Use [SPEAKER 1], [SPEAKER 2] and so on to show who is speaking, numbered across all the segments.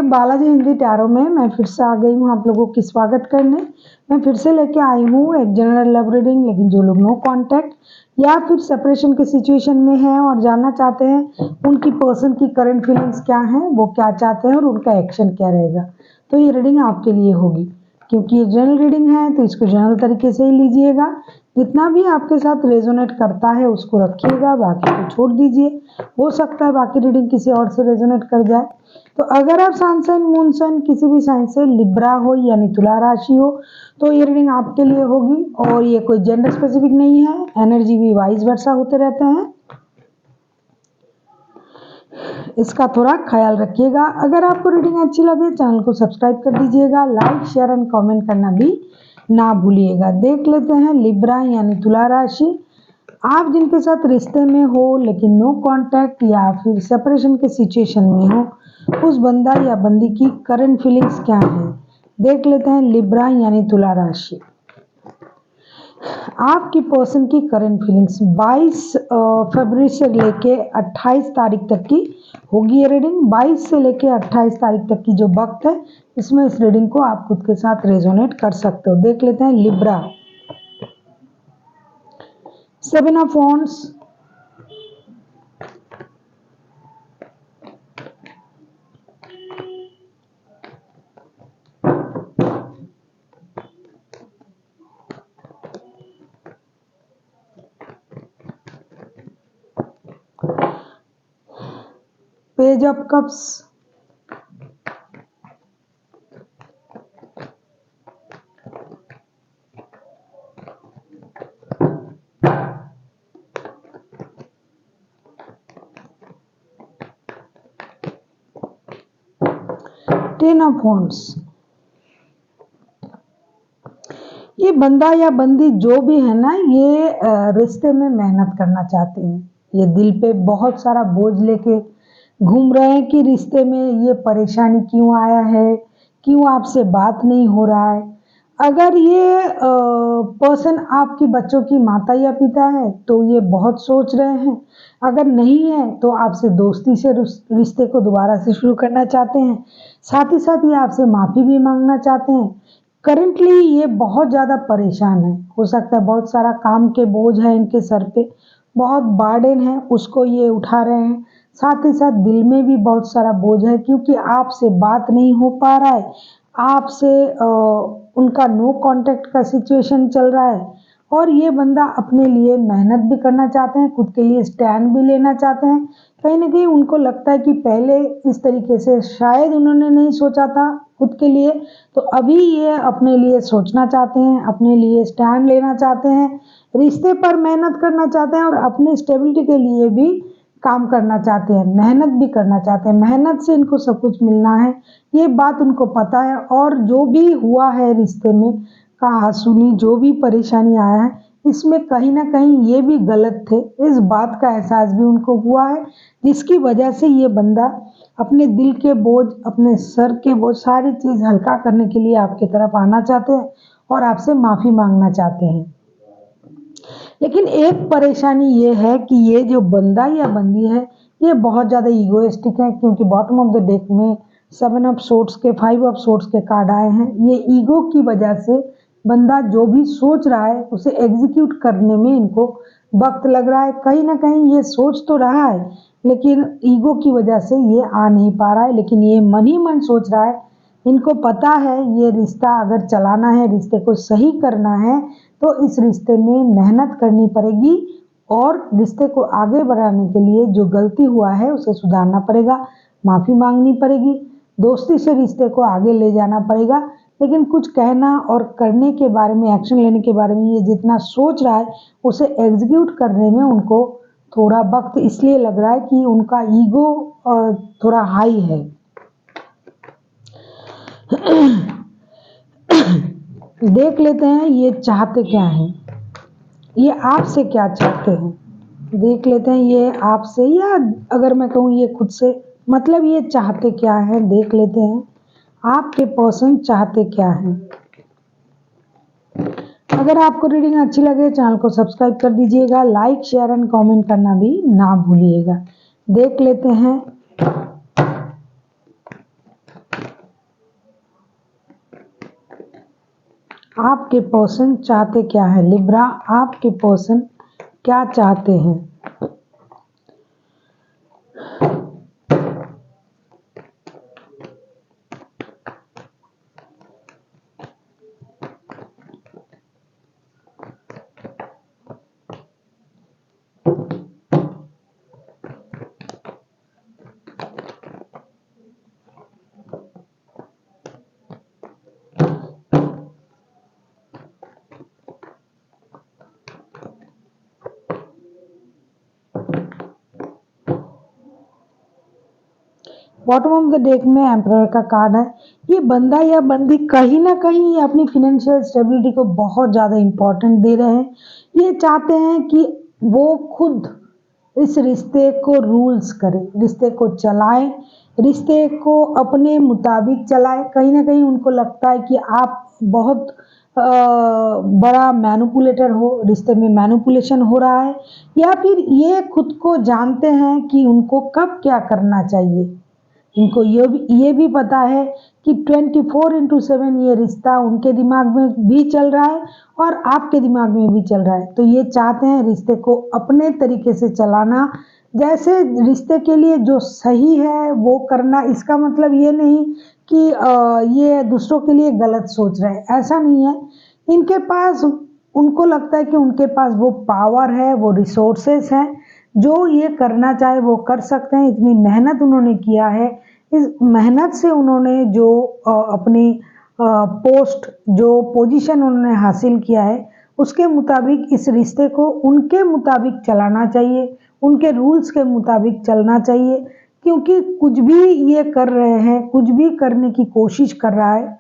[SPEAKER 1] Balaji Hindi tarot में मैं फिर से आ गई हूँ आप लोगों की स्वागत करने। मैं फिर से लेके आई हूँ एक जनरल लव रीडिंग, लेकिन जो लोग नो कांटेक्ट या फिर सेपरेशन के सिचुएशन में हैं और जानना चाहते हैं उनकी पर्सन की करंट फीलिंग्स क्या हैं, वो क्या चाहते हैं और उनका एक्शन क्या रहेगा, तो ये रीडिंग आपके लिए होगी। क्योंकि ये जनरल रीडिंग है तो इसको जनरल तरीके से ही लीजिएगा। जितना भी आपके साथ रेजोनेट करता है उसको रखिएगा, बाकी को छोड़ दीजिए। हो सकता है बाकी रीडिंग किसी और से रेजोनेट कर जाए। तो अगर आप सन साइन मून साइन किसी भी साइन से लिब्रा हो यानी तुला राशि हो तो ये रीडिंग आपके लिए होगी। और ये कोई जेंडर स्पेसिफिक नहीं है, एनर्जी भी वाइस वर्सा होते रहते हैं, इसका थोड़ा ख्याल रखिएगा। अगर आपको रीडिंग अच्छी लगे चैनल को सब्सक्राइब कर दीजिएगा, लाइक शेयर एंड कमेंट करना भी ना भूलिएगा। देख लेते हैं लिब्रा यानी तुला राशि। आप जिनके साथ रिश्ते में हो लेकिन नो कांटेक्ट या फिर सेपरेशन के सिचुएशन में हो, उस बंदा या बंदी की करंट फीलिंग्स क्या है, देख लेते हैं लिब्रा यानी तुला राशि। आपकी पर्सन की करंट फीलिंग्स 22 फरवरी से लेके 28 तारीख तक की होगी ये रीडिंग। 22 से लेके 28 तारीख तक की जो वक्त है इसमें इस रीडिंग को आप खुद के साथ रेजोनेट कर सकते हो। देख लेते हैं Libra. 7 of wands, page of cups, 10 of wands. ये बंदा या बंदी जो भी है ना, ये रिश्ते में मेहनत करना चाहते हैं। ये दिल पे बहुत सारा बोझ लेके घूम रहे हैं कि रिश्ते में ये परेशानी क्यों आया है, क्यों आपसे बात नहीं हो रहा है। अगर ये पर्सन आपकी बच्चों की माता या पिता है तो ये बहुत सोच रहे हैं। अगर नहीं है तो आपसे दोस्ती से रिश्ते को दोबारा से शुरू करना चाहते हैं। साथ ही साथ ये आपसे माफ़ी भी मांगना चाहते हैं। करेंटली ये बहुत ज़्यादा परेशान है। हो सकता है बहुत सारा काम के बोझ है इनके सर पे, बहुत बर्डन है उसको ये उठा रहे हैं। साथ ही साथ दिल में भी बहुत सारा बोझ है क्योंकि आपसे बात नहीं हो पा रहा है, आपसे उनका नो कांटेक्ट का सिचुएशन चल रहा है। और ये बंदा अपने लिए मेहनत भी करना चाहते हैं, खुद के लिए स्टैंड भी लेना चाहते हैं। कहीं ना कहीं उनको लगता है कि पहले इस तरीके से शायद उन्होंने नहीं सोचा था खुद के लिए, तो अभी ये अपने लिए सोचना चाहते हैं, अपने लिए स्टैंड लेना चाहते हैं, रिश्ते पर मेहनत करना चाहते हैं और अपने स्टेबिलिटी के लिए भी काम करना चाहते हैं, मेहनत भी करना चाहते हैं। मेहनत से इनको सब कुछ मिलना है, ये बात उनको पता है। और जो भी हुआ है रिश्ते में, कहा सुनी जो भी परेशानी आया है, इसमें कहीं ना कहीं ये भी गलत थे, इस बात का एहसास भी उनको हुआ है, जिसकी वजह से ये बंदा अपने दिल के बोझ, अपने सर के बोझ, सारी चीज़ हल्का करने के लिए आपकी तरफ आना चाहते हैं और आपसे माफ़ी मांगना चाहते हैं। लेकिन एक परेशानी ये है कि ये जो बंदा या बंदी है ये बहुत ज़्यादा ईगोइस्टिक है, क्योंकि बॉटम ऑफ द डेक में 7 ऑफ सोर्ड्स के 5 ऑफ सोर्ड्स के कार्ड आए हैं। ये ईगो की वजह से बंदा जो भी सोच रहा है उसे एग्जीक्यूट करने में इनको वक्त लग रहा है। कहीं ना कहीं ये सोच तो रहा है लेकिन ईगो की वजह से ये आ नहीं पा रहा है, लेकिन ये मन ही मन सोच रहा है। इनको पता है ये रिश्ता अगर चलाना है, रिश्ते को सही करना है तो इस रिश्ते में मेहनत करनी पड़ेगी और रिश्ते को आगे बढ़ाने के लिए जो गलती हुआ है उसे सुधारना पड़ेगा, माफ़ी मांगनी पड़ेगी, दोस्ती से रिश्ते को आगे ले जाना पड़ेगा। लेकिन कुछ कहना और करने के बारे में, एक्शन लेने के बारे में ये जितना सोच रहा है उसे एग्जीक्यूट करने में उनको थोड़ा वक्त इसलिए लग रहा है कि उनका ईगो थोड़ा हाई है। देख लेते हैं ये चाहते क्या हैं, ये आपसे क्या चाहते हैं। देख लेते हैं ये आपसे, या अगर मैं कहूँ ये खुद से, मतलब ये चाहते क्या हैं। देख लेते हैं आपके पर्सन चाहते क्या हैं। अगर आपको रीडिंग अच्छी लगे चैनल को सब्सक्राइब कर दीजिएगा, लाइक शेयर एंड कमेंट करना भी ना भूलिएगा। देख लेते हैं आपके पर्सन चाहते क्या है? लिब्रा, आपके पर्सन क्या चाहते हैं? बॉटम ऑफ द डेक में एम्परर का कार्ड है। ये बंदा या बंदी कहीं ना कहीं अपनी फिनेंशियल स्टेबिलिटी को बहुत ज़्यादा इम्पोर्टेंट दे रहे हैं। ये चाहते हैं कि वो खुद इस रिश्ते को रूल्स करे, रिश्ते को चलाए, रिश्ते को अपने मुताबिक चलाए। कहीं ना कहीं उनको लगता है कि आप बहुत बड़ा मैनिपुलेटर हो, रिश्ते में मैनिपुलेशन हो रहा है, या फिर ये खुद को जानते हैं कि उनको कब क्या करना चाहिए। इनको ये भी पता है कि 24/7 ये रिश्ता उनके दिमाग में भी चल रहा है और आपके दिमाग में भी चल रहा है। तो ये चाहते हैं रिश्ते को अपने तरीके से चलाना, जैसे रिश्ते के लिए जो सही है वो करना। इसका मतलब ये नहीं कि ये दूसरों के लिए गलत सोच रहे हैं, ऐसा नहीं है। इनके पास, उनको लगता है कि उनके पास वो पावर है, वो रिसोर्सेस हैं, जो ये करना चाहे वो कर सकते हैं। इतनी मेहनत उन्होंने किया है, इस मेहनत से उन्होंने जो अपनी पोस्ट, जो पोजीशन उन्होंने हासिल किया है, उसके मुताबिक इस रिश्ते को उनके मुताबिक चलाना चाहिए, उनके रूल्स के मुताबिक चलना चाहिए। क्योंकि कुछ भी ये कर रहे हैं, कुछ भी करने की कोशिश कर रहा है,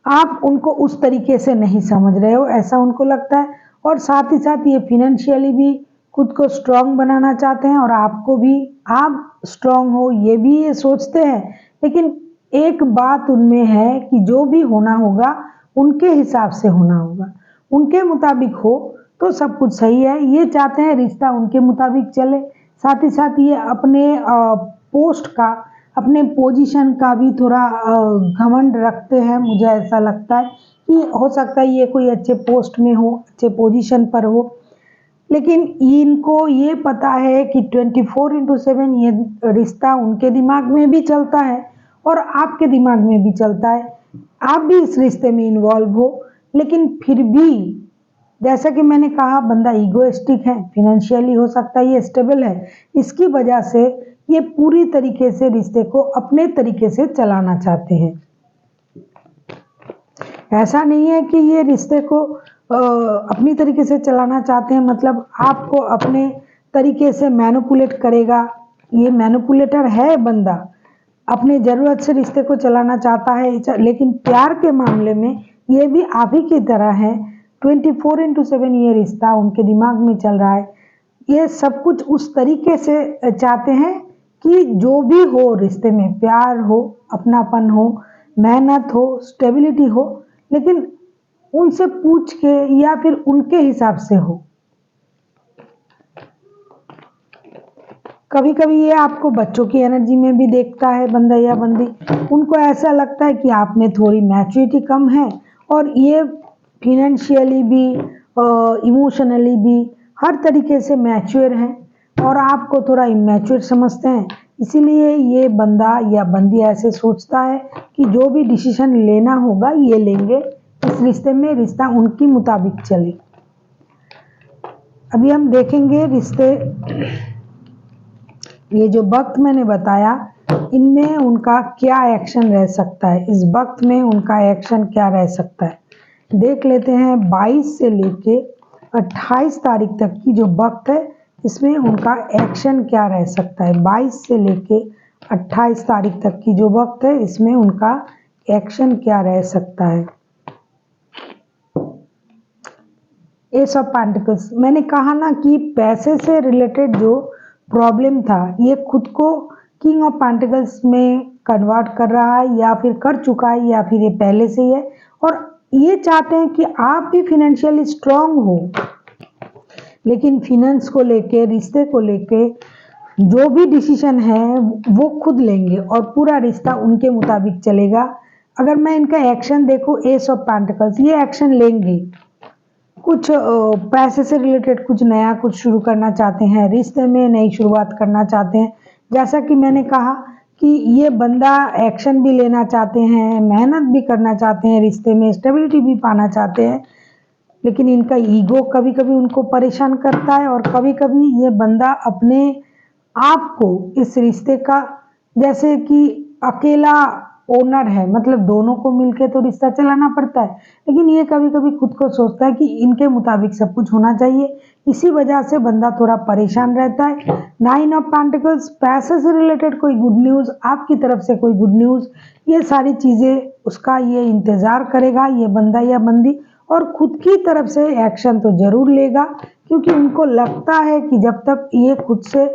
[SPEAKER 1] आप उनको उस तरीके से नहीं समझ रहे हो, ऐसा उनको लगता है। और साथ ही साथ ये फिनेंशियली भी खुद को स्ट्रांग बनाना चाहते हैं और आपको भी, आप स्ट्रांग हो ये भी ये सोचते हैं। लेकिन एक बात उनमें है कि जो भी होना होगा उनके हिसाब से होना होगा, उनके मुताबिक हो तो सब कुछ सही है। ये चाहते हैं रिश्ता उनके मुताबिक चले। साथ ही साथ ये अपने पोस्ट का, अपने पोजीशन का भी थोड़ा घमंड रखते हैं। मुझे ऐसा लगता है कि हो सकता है ये कोई अच्छे पोस्ट में हो, अच्छे पोजीशन पर हो, लेकिन इनको ये पता है कि 24/7 ये रिश्ता उनके दिमाग में भी चलता है और आपके दिमाग में भी चलता है। आप भी इस रिश्ते में इन्वॉल्व हो, लेकिन फिर भी जैसा कि मैंने कहा, बंदा ईगोइस्टिक है, फिनेंशियली हो सकता है ये स्टेबल है, इसकी वजह से ये पूरी तरीके से रिश्ते को अपने तरीके से चलाना चाहते हैं। ऐसा नहीं है कि ये रिश्ते को अपनी तरीके से चलाना चाहते हैं, मतलब आपको अपने तरीके से मैनिपुलेट करेगा। ये मैनिपुलेटर है बंदा, अपनी ज़रूरत से रिश्ते को चलाना चाहता है। लेकिन प्यार के मामले में ये भी आप ही की तरह है। 24/7 ये रिश्ता उनके दिमाग में चल रहा है। ये सब कुछ उस तरीके से चाहते हैं कि जो भी हो रिश्ते में, प्यार हो, अपनापन हो, मेहनत हो, स्टेबिलिटी हो, लेकिन उनसे पूछ के या फिर उनके हिसाब से हो। कभी कभी ये आपको बच्चों की एनर्जी में भी देखता है बंदा या बंदी। उनको ऐसा लगता है कि आप में थोड़ी मैच्योरिटी कम है और ये फिनेंशियली भी, इमोशनली भी, हर तरीके से मैच्योर हैं और आपको थोड़ा इमैच्योर समझते हैं। इसीलिए ये बंदा या बंदी ऐसे सोचता है कि जो भी डिसीजन लेना होगा ये लेंगे इस रिश्ते में, रिश्ता उनकी मुताबिक चले। अभी हम देखेंगे रिश्ते, ये जो वक्त मैंने बताया, इनमें उनका क्या एक्शन रह सकता है, इस वक्त में उनका एक्शन क्या रह सकता है, देख लेते हैं। 22 से लेके 28 तारीख तक की जो वक्त है, इसमें उनका एक्शन क्या रह सकता है। 22 से लेके 28 तारीख तक की जो वक्त है, इसमें उनका एक्शन क्या रह सकता है। एस ऑफ पेंटिकल्स, मैंने कहा ना कि पैसे से रिलेटेड जो प्रॉब्लम था, ये खुद को किंग ऑफ पेंटिकल्स में कन्वर्ट कर रहा है या फिर कर चुका है या फिर ये पहले से ही है। और ये चाहते हैं कि आप भी फिनेंशियली स्ट्रांग हो, लेकिन फिनेंस को लेके, रिश्ते को लेके जो भी डिसीजन है वो खुद लेंगे और पूरा रिश्ता उनके मुताबिक चलेगा। अगर मैं इनका एक्शन देखूं, एस ऑफ पेंटिकल्स, ये एक्शन लेंगे, कुछ पैसे से रिलेटेड कुछ नया कुछ शुरू करना चाहते हैं, रिश्ते में नई शुरुआत करना चाहते हैं। जैसा कि मैंने कहा कि ये बंदा एक्शन भी लेना चाहते हैं, मेहनत भी करना चाहते हैं, रिश्ते में स्टेबिलिटी भी पाना चाहते हैं, लेकिन इनका ईगो कभी कभी उनको परेशान करता है और कभी कभी ये बंदा अपने आप को इस रिश्ते का जैसे कि अकेला ओनर है, मतलब दोनों को मिलके तो रिश्ता चलाना पड़ता है, लेकिन ये कभी कभी खुद को सोचता है कि इनके मुताबिक सब कुछ होना चाहिए। इसी वजह से बंदा थोड़ा परेशान रहता है। 9 ऑफ पेंटिकल्स, पैसे से रिलेटेड कोई गुड न्यूज़, आपकी तरफ से कोई गुड न्यूज़, ये सारी चीज़ें उसका ये इंतज़ार करेगा ये बंदा या बंदी, और खुद की तरफ से एक्शन तो जरूर लेगा, क्योंकि उनको लगता है कि जब तक ये खुद से,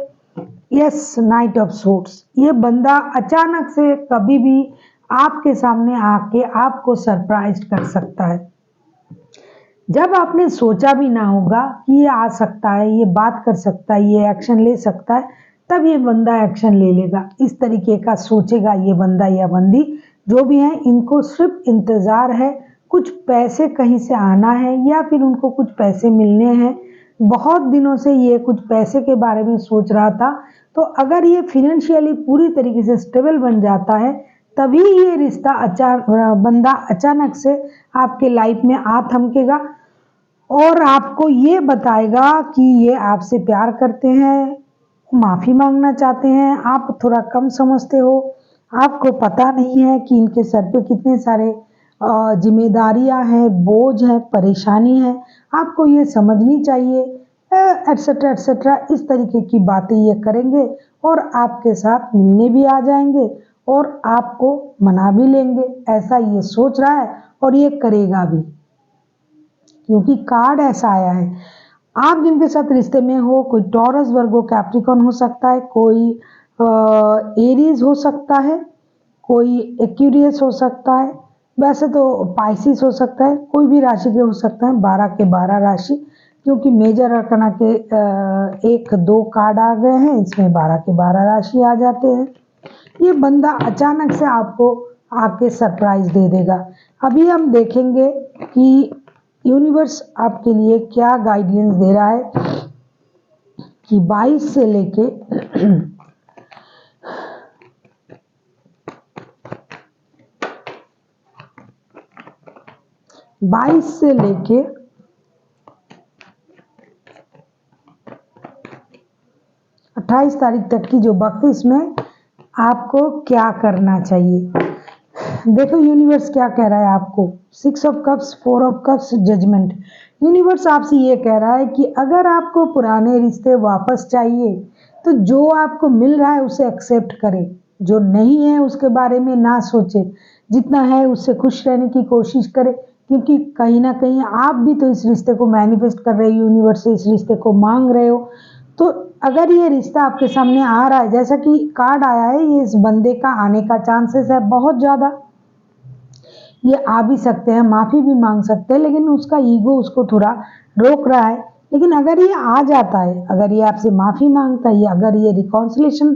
[SPEAKER 1] यस, नाइट ऑफ सोर्ट्स, ये बंदा अचानक से कभी भी आपके सामने आके आपको सरप्राइज कर सकता है। जब आपने सोचा भी ना होगा कि ये आ सकता है, ये बात कर सकता है, ये एक्शन ले सकता है, तब ये बंदा एक्शन ले लेगा। इस तरीके का सोचेगा ये बंदा या बंदी, जो भी है, इनको सिर्फ इंतज़ार है, कुछ पैसे कहीं से आना है या फिर उनको कुछ पैसे मिलने हैं। बहुत दिनों से ये कुछ पैसे के बारे में सोच रहा था, तो अगर ये फिनेंशियली पूरी तरीके से स्टेबल बन जाता है, तभी ये रिश्ता बंदा अचानक से आपके लाइफ में आ थमकेगा और आपको ये बताएगा कि ये आपसे प्यार करते हैं, माफ़ी मांगना चाहते हैं, आप थोड़ा कम समझते हो, आपको पता नहीं है कि इनके सर पे कितने सारे जिम्मेदारियां हैं, बोझ है, परेशानी है, आपको ये समझनी चाहिए, एट्सेट्रा एट्सेट्रा, इस तरीके की बातें ये करेंगे और आपके साथ मिलने भी आ जाएंगे और आपको मना भी लेंगे। ऐसा ये सोच रहा है और ये करेगा भी, क्योंकि कार्ड ऐसा आया है। आप जिनके साथ रिश्ते में हो, कोई टॉरस, वर्गो, कैप्रिकॉर्न हो सकता है, कोई एरीज हो सकता है, कोई एक्यूरियस हो सकता है, वैसे तो पाइसिस हो सकता है, कोई भी राशि के हो सकता है, 12 के 12 राशि, क्योंकि मेजर अरकना के 1-2 कार्ड आ गए हैं, इसमें 12 के 12 राशि आ जाते हैं। ये बंदा अचानक से आपको आके सरप्राइज दे देगा। अभी हम देखेंगे कि यूनिवर्स आपके लिए क्या गाइडेंस दे रहा है कि 22 से लेके 28 तारीख तक की जो वक्त है, इसमें आपको क्या करना चाहिए। देखो यूनिवर्स क्या कह रहा है आपको। 6 of cups, 4 of cups, judgement. Universe आपसे ये कह रहा है कि अगर आपको पुराने रिश्ते वापस चाहिए तो जो आपको मिल रहा है उसे एक्सेप्ट करें, जो नहीं है उसके बारे में ना सोचे, जितना है उससे खुश रहने की कोशिश करें, क्योंकि कहीं ना कहीं आप भी तो इस रिश्ते को मैनिफेस्ट कर रहे हो, यूनिवर्स से इस रिश्ते को मांग रहे हो। तो अगर ये रिश्ता आपके सामने आ रहा है, जैसा कि कार्ड आया है, ये इस बंदे का आने का चांसेस है बहुत ज़्यादा। ये आ भी सकते हैं, माफ़ी भी मांग सकते हैं, लेकिन उसका ईगो उसको थोड़ा रोक रहा है। लेकिन अगर ये आ जाता है, अगर ये आपसे माफ़ी मांगता है, अगर ये रिकॉन्सिलेशन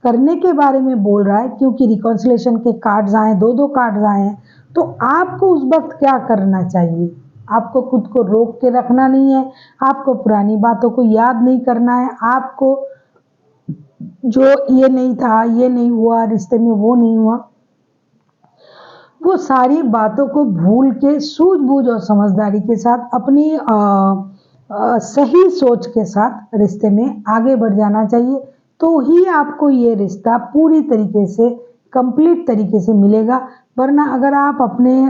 [SPEAKER 1] करने के बारे में बोल रहा है, क्योंकि रिकॉन्सिलेशन के कार्ड्स आए, 2-2 कार्ड्स आए हैं, तो आपको उस वक्त क्या करना चाहिए। आपको खुद को रोक के रखना नहीं है, आपको पुरानी बातों को याद नहीं करना है, आपको जो ये नहीं था, ये नहीं हुआ रिश्ते में, वो नहीं हुआ, वो सारी बातों को भूल के सूझबूझ और समझदारी के साथ अपनी सही सोच के साथ रिश्ते में आगे बढ़ जाना चाहिए। तो ही आपको ये रिश्ता पूरी तरीके से, कंप्लीट तरीके से मिलेगा। वरना अगर आप अपने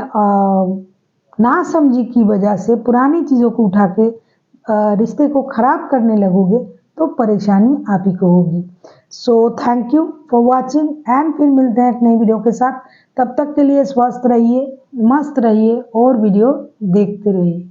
[SPEAKER 1] नासमझी की वजह से पुरानी चीज़ों को उठा के रिश्ते को खराब करने लगोगे तो परेशानी आप ही को होगी। So thank you for watching and फिर मिलते हैं एक नई वीडियो के साथ। तब तक के लिए स्वस्थ रहिए, मस्त रहिए और वीडियो देखते रहिए।